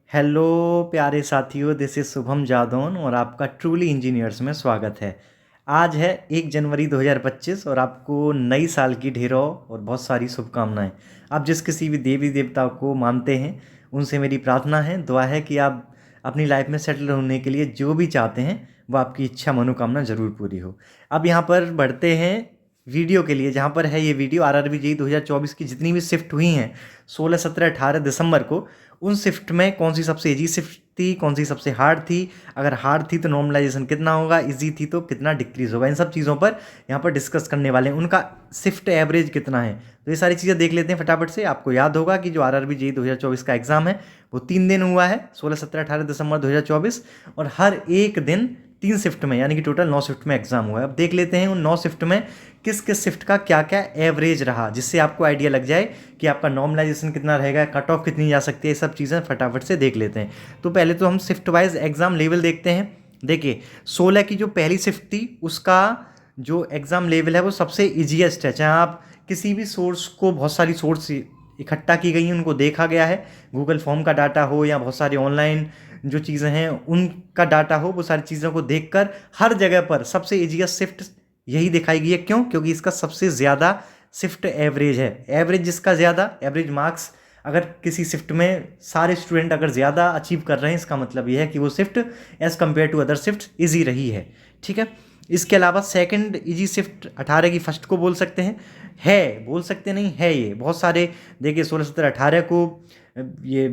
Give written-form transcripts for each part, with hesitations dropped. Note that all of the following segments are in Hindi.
हेलो प्यारे साथियों, दिस इज़ शुभम जादौन और आपका ट्रूली इंजीनियर्स में स्वागत है। आज है 1 जनवरी 2025 और आपको नई साल की ढेरों और बहुत सारी शुभकामनाएं। आप जिस किसी भी देवी देवता को मानते हैं उनसे मेरी प्रार्थना है, दुआ है कि आप अपनी लाइफ में सेटल होने के लिए जो भी चाहते हैं वो आपकी इच्छा मनोकामना ज़रूर पूरी हो। अब यहाँ पर बढ़ते हैं वीडियो के लिए, जहाँ पर है ये वीडियो RRB JEE 2024 की जितनी भी शिफ्ट हुई हैं 16, 17, 18 दिसंबर को, उन शिफ्ट में कौन सी सबसे इजी शिफ्ट थी, कौन सी सबसे हार्ड थी, अगर हार्ड थी तो नॉर्मलाइजेशन कितना होगा, इजी थी तो कितना डिक्रीज होगा, इन सब चीज़ों पर यहाँ पर डिस्कस करने वाले हैं। उनका शिफ्ट एवरेज कितना है, तो ये सारी चीज़ें देख लेते हैं फटाफट से। आपको याद होगा कि जो RRB JEE 2024 का एग्जाम है वो 3 दिन हुआ है, 16, 17, 18 दिसंबर 2024, और हर एक दिन 3 शिफ्ट में, यानी कि टोटल 9 शिफ्ट में एग्जाम हुआ है। अब देख लेते हैं उन 9 शिफ्ट में किस किस शिफ्ट का क्या क्या एवरेज रहा, जिससे आपको आइडिया लग जाए कि आपका नॉर्मलाइजेशन कितना रहेगा, कट ऑफ कितनी जा सकती है। ये सब चीज़ें फटाफट से देख लेते हैं। तो पहले तो हम शिफ्ट वाइज एग्जाम लेवल देखते हैं। देखिए 16 की जो पहली शिफ्ट थी उसका जो एग्ज़ाम लेवल है वो सबसे ईजीएस्ट है। चाहे आप किसी भी सोर्स को, बहुत सारी सोर्स इकट्ठा की गई हैं, उनको देखा गया है, गूगल फॉर्म का डाटा हो या बहुत सारी ऑनलाइन जो चीज़ें हैं उनका डाटा हो, वो सारी चीज़ों को देखकर हर जगह पर सबसे ईजीएस्ट शिफ्ट यही दिखाई गई है। क्यों? क्योंकि इसका सबसे ज़्यादा शिफ्ट एवरेज है। एवरेज जिसका ज़्यादा, एवरेज मार्क्स अगर किसी शिफ्ट में सारे स्टूडेंट अगर ज़्यादा अचीव कर रहे हैं, इसका मतलब ये है कि वो shift as compare to other shift easy रही है। ठीक है। इसके अलावा सेकंड इजी शिफ्ट 18 की फर्स्ट को बोल सकते हैं, है बोल सकते नहीं है। ये बहुत सारे, देखिए 16, 17, 18 को ये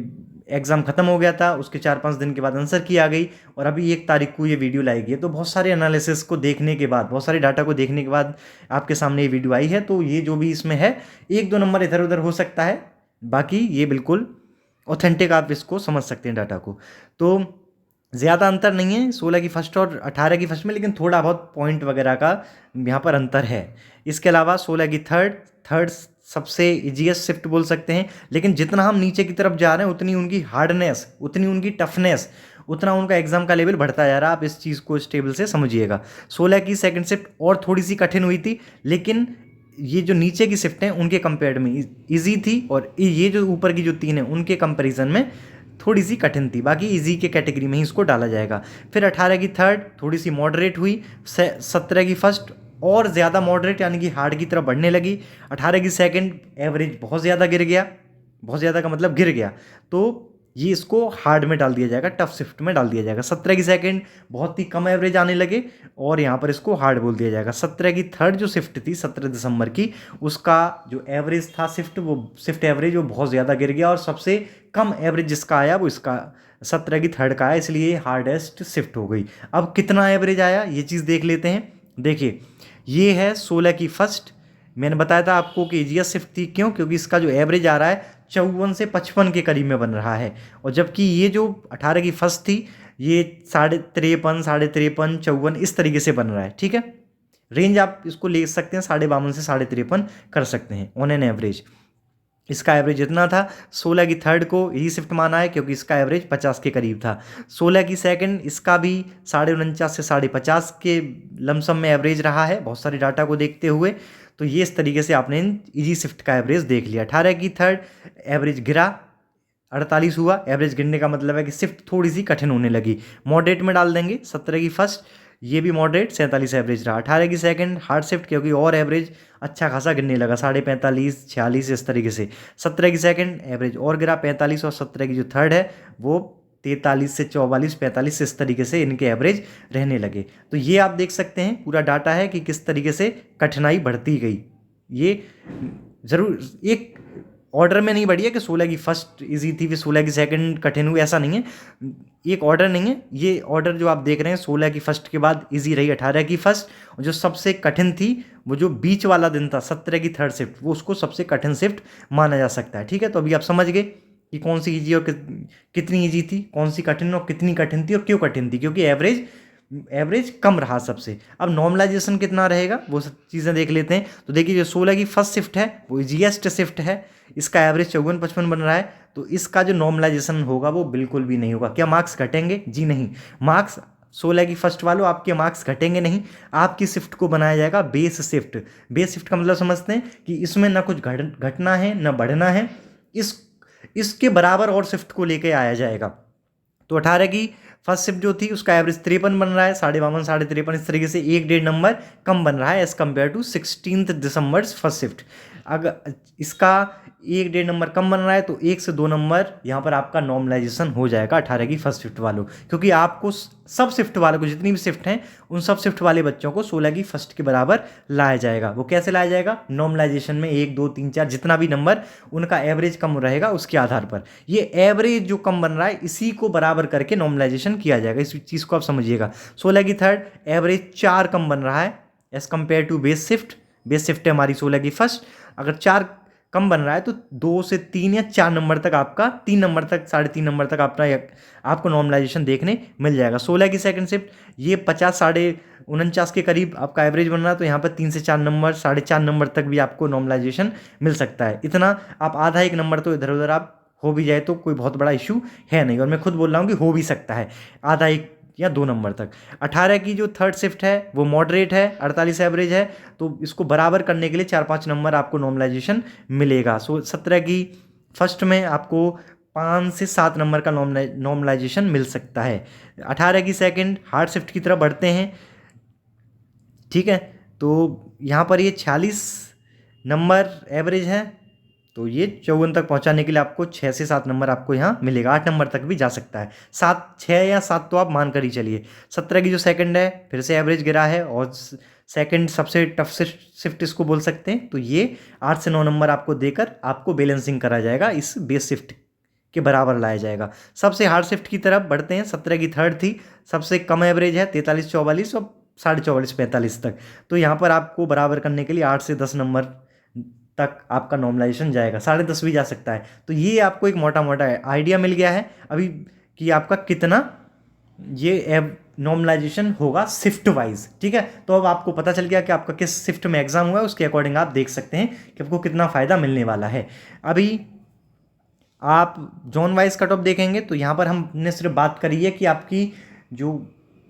एग्ज़ाम ख़त्म हो गया था, उसके 4-5 दिन के बाद आंसर की आ गई और अभी 1 तारीख को ये वीडियो लाई गई है। तो बहुत सारे एनालिसिस को देखने के बाद, बहुत सारे डाटा को देखने के बाद आपके सामने ये वीडियो आई है। तो ये जो भी इसमें है 1-2 नंबर इधर उधर हो सकता है, बाकी ये बिल्कुल ऑथेंटिक आप इसको समझ सकते हैं डाटा को। तो ज़्यादा अंतर नहीं है 16 की फर्स्ट और 18 की फर्स्ट में, लेकिन थोड़ा बहुत पॉइंट वगैरह का यहाँ पर अंतर है। इसके अलावा 16 की थर्ड, थर्ड सबसे इजीएस्ट शिफ्ट बोल सकते हैं, लेकिन जितना हम नीचे की तरफ जा रहे हैं उतनी उनकी हार्डनेस, उतनी उनकी टफनेस, उतना उनका एग्जाम का लेवल बढ़ता जा रहा है। आप इस चीज़ को इस टेबल से समझिएगा। 16 की सेकंड शिफ्ट और थोड़ी सी कठिन हुई थी, लेकिन ये जो नीचे की शिफ्ट हैं उनके कंपेयर में ईजी थी, और ये जो ऊपर की जो 3 हैं उनके कंपेरिजन में थोड़ी सी कठिन थी। बाकी इजी के कैटेगरी में ही इसको डाला जाएगा। फिर 18 की थर्ड थोड़ी सी मॉडरेट हुई, 17 की फर्स्ट और ज़्यादा मॉडरेट यानी कि हार्ड की तरफ बढ़ने लगी। 18 की सेकंड एवरेज बहुत ज़्यादा गिर गया, बहुत ज़्यादा का मतलब गिर गया, तो ये इसको हार्ड में डाल दिया जाएगा, टफ शिफ्ट में डाल दिया जाएगा। 17 की सेकंड बहुत ही कम एवरेज आने लगे और यहाँ पर इसको हार्ड बोल दिया जाएगा। 17 की थर्ड जो शिफ्ट थी 17 दिसंबर की, उसका जो एवरेज था शिफ्ट, वो शिफ्ट एवरेज वो बहुत ज़्यादा गिर गया और सबसे कम एवरेज जिसका आया वो इसका 17 की थर्ड का आया, इसलिए हार्डेस्ट शिफ्ट हो गई। अब कितना एवरेज आया ये चीज़ देख लेते हैं। देखिए ये है 16 की फर्स्ट, मैंने बताया था आपको कि ईजीएस्ट शिफ्ट थी। क्यों? क्योंकि इसका जो एवरेज आ रहा है 54 से 55 के करीब में बन रहा है, और जबकि ये जो 18 की फर्स्ट थी ये 53.5, 53.5, 54 इस तरीके से बन रहा है। ठीक है, रेंज आप इसको ले सकते हैं, 52.5 से 53.5 कर सकते हैं ऑन एन एवरेज। इसका एवरेज इतना था। 16 की थर्ड को यही शिफ्ट माना है क्योंकि इसका एवरेज 50 के करीब था। 16 की सेकंड, इसका भी 49.5 से 50.5 के लमसम में एवरेज रहा है बहुत सारे डाटा को देखते हुए। तो ये इस तरीके से आपने इजी शिफ्ट का एवरेज देख लिया। 18 की थर्ड एवरेज गिरा, 48 हुआ। एवरेज गिरने का मतलब है कि शिफ्ट थोड़ी सी कठिन होने लगी, मॉडरेट में डाल देंगे। 17 की फर्स्ट, ये भी मॉडरेट, 47 एवरेज रहा। 18 की सेकंड हार्ड शिफ्ट, क्योंकि और एवरेज अच्छा खासा गिरने लगा, 45.5, 46 इस तरीके से। 17 की सेकंड एवरेज और गिरा 45, और 17 की जो थर्ड है वो 43 से 44, 45 इस तरीके से इनके एवरेज रहने लगे। तो ये आप देख सकते हैं पूरा डाटा है कि किस तरीके से कठिनाई बढ़ती गई। ये ज़रूर एक ऑर्डर में नहीं बढ़ी है कि 16 की फर्स्ट इजी थी फिर 16 की सेकंड कठिन हुई, ऐसा नहीं है। एक ऑर्डर नहीं है, ये ऑर्डर जो आप देख रहे हैं 16 की फर्स्ट के बाद इजी रही 18 की फर्स्ट, और जो सबसे कठिन थी वो जो बीच वाला दिन था 17 की थर्ड शिफ्ट, वो उसको सबसे कठिन शिफ्ट माना जा सकता है। ठीक है, तो अभी आप समझ गए कि कौन सी ईजी और कितनी ईजी थी, कौन सी कठिन और कितनी कठिन थी, और क्यों कठिन थी, क्योंकि एवरेज कम रहा सबसे। अब नॉर्मलाइजेशन कितना रहेगा वो सब चीज़ें देख लेते हैं। तो देखिए जो 16 की फर्स्ट शिफ्ट है वो इजीएस्ट शिफ्ट है, इसका एवरेज 54-55 बन रहा है, तो इसका जो नॉर्मलाइजेशन होगा वो बिल्कुल भी नहीं होगा। क्या मार्क्स घटेंगे? जी नहीं, मार्क्स 16 की फर्स्ट वालों आपके मार्क्स घटेंगे नहीं। आपकी शिफ्ट को बनाया जाएगा बेस शिफ्ट। बेस शिफ्ट का मतलब समझते हैं कि इसमें ना कुछ घटना है ना बढ़ना है, इसके बराबर और शिफ्ट को लेके आया जाएगा। तो 18 की फर्स्ट शिफ्ट जो थी उसका एवरेज 53 बन रहा है, 52, 53, इस तरीके से 1.5 नंबर कम बन रहा है as compare to 16 December first shift. अगर इसका 1.5 नंबर कम बन रहा है तो 1 से 2 नंबर यहाँ पर आपका नॉर्मलाइजेशन हो जाएगा 18 की फर्स्ट शिफ्ट वालों, क्योंकि आपको सब शिफ्ट वालों को, जितनी भी शिफ्ट हैं उन सब शिफ्ट वाले बच्चों को 16 की फर्स्ट के बराबर लाया जाएगा। वो कैसे लाया जाएगा? नॉर्मलाइजेशन में 1, 2, 3, 4 जितना भी नंबर उनका एवरेज कम रहेगा उसके आधार पर ये एवरेज जो कम बन रहा है इसी को बराबर करके नॉर्मलाइजेशन किया जाएगा। इस चीज़ को आप समझिएगा। 16 की थर्ड एवरेज 4 कम बन रहा है as compare to base shift. Base shift है हमारी 16 की फर्स्ट, अगर 4 कम बन रहा है तो 2 से 3 या 4 नंबर तक आपका, 3 नंबर तक, 3.5 नंबर तक आपको नॉर्मलाइजेशन देखने मिल जाएगा। 16 की सेकंड शिफ्ट ये 50, 49 के करीब आपका एवरेज बन रहा है तो यहाँ पर 3 से 4 नंबर, 4.5 नंबर तक भी आपको नॉर्मलाइजेशन मिल सकता है। इतना आप आधा 1 नंबर तो इधर उधर आप हो भी जाए तो कोई बहुत बड़ा इशू है नहीं, और मैं खुद बोल रहा हूँ कि हो भी सकता है आधा 1 या 2 नंबर तक। 18 की जो थर्ड शिफ्ट है वो मॉडरेट है, 48 एवरेज है, तो इसको बराबर करने के लिए 4-5 नंबर आपको नॉर्मलाइजेशन मिलेगा। 17 की फर्स्ट में आपको 5 से 7 नंबर का नॉर्मलाइजेशन मिल सकता है। 18 की सेकंड हार्ड शिफ्ट की तरफ बढ़ते हैं, ठीक है, तो यहाँ पर ये 46 नंबर एवरेज है, तो ये 54 तक पहुंचाने के लिए आपको 6 से 7 नंबर आपको यहाँ मिलेगा। 8 नंबर तक भी जा सकता है, 6 या 7 तो आप मान कर ही चलिए। 17 की जो सेकंड है फिर से एवरेज गिरा है और सेकंड सबसे टफ शिफ्ट इसको बोल सकते हैं, तो ये 8 से 9 नंबर आपको देकर आपको बैलेंसिंग करा जाएगा, इस बेस शिफ्ट के बराबर लाया जाएगा। सबसे हार्ड शिफ्ट की तरफ बढ़ते हैं। 17 की थर्ड थी, सबसे कम एवरेज है 43, 44 और 44.5, 45 तक, तो यहाँ पर आपको बराबर करने के लिए 8 से 10 नंबर तक आपका नॉर्मलाइजेशन जाएगा, 10.5 भी जा सकता है। तो ये आपको एक मोटा मोटा आइडिया मिल गया है अभी कि आपका कितना ये नॉर्मलाइजेशन होगा शिफ्ट वाइज, ठीक है। तो अब आपको पता चल गया कि आपका किस शिफ्ट में एग्जाम हुआ है, उसके अकॉर्डिंग आप देख सकते हैं कि आपको कितना फ़ायदा मिलने वाला है। अभी आप जोन वाइज कट ऑफ देखेंगे तो यहाँ पर हमने सिर्फ बात करी है कि आपकी जो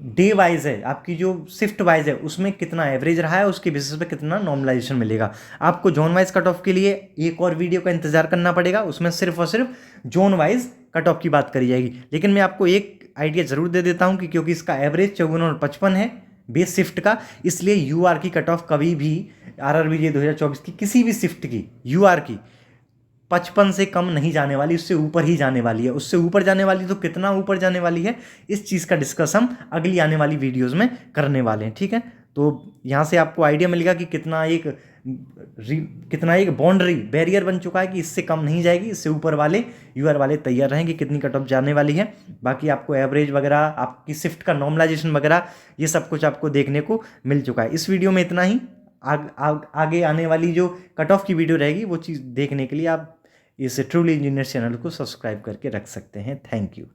डे वाइज है, आपकी जो शिफ्ट वाइज है उसमें कितना एवरेज रहा है, उसके बेसिस पे कितना नॉर्मलाइजेशन मिलेगा। आपको जोन वाइज कट ऑफ के लिए एक और वीडियो का इंतजार करना पड़ेगा, उसमें सिर्फ और सिर्फ जोन वाइज कट ऑफ की बात करी जाएगी। लेकिन मैं आपको एक आइडिया जरूर दे देता हूँ कि क्योंकि इसका एवरेज 54 और 55 है बेस शिफ्ट का, इसलिए यूआर की कट ऑफ कभी भी RRBJ 2024 की किसी भी शिफ्ट की यूआर की 55 से कम नहीं जाने वाली, उससे ऊपर ही जाने वाली है। उससे ऊपर जाने वाली तो कितना ऊपर जाने वाली है, इस चीज़ का डिस्कस हम अगली आने वाली वीडियोस में करने वाले हैं, ठीक है। तो यहाँ से आपको आइडिया मिलेगा कि कितना एक बाउंड्री बैरियर बन चुका है कि इससे कम नहीं जाएगी, इससे ऊपर वाले यूआर वाले तैयार रहेंगे कितनी कट ऑफ जाने वाली है। बाकी आपको एवरेज वगैरह, आपकी शिफ्ट का नॉर्मलाइजेशन वगैरह, ये सब कुछ आपको देखने को मिल चुका है। इस वीडियो में इतना ही। आगे आने वाली जो कट ऑफ की वीडियो रहेगी वो चीज़ देखने के लिए आप इस ट्रूली इंजीनियर चैनल को सब्सक्राइब करके रख सकते हैं। Thank you.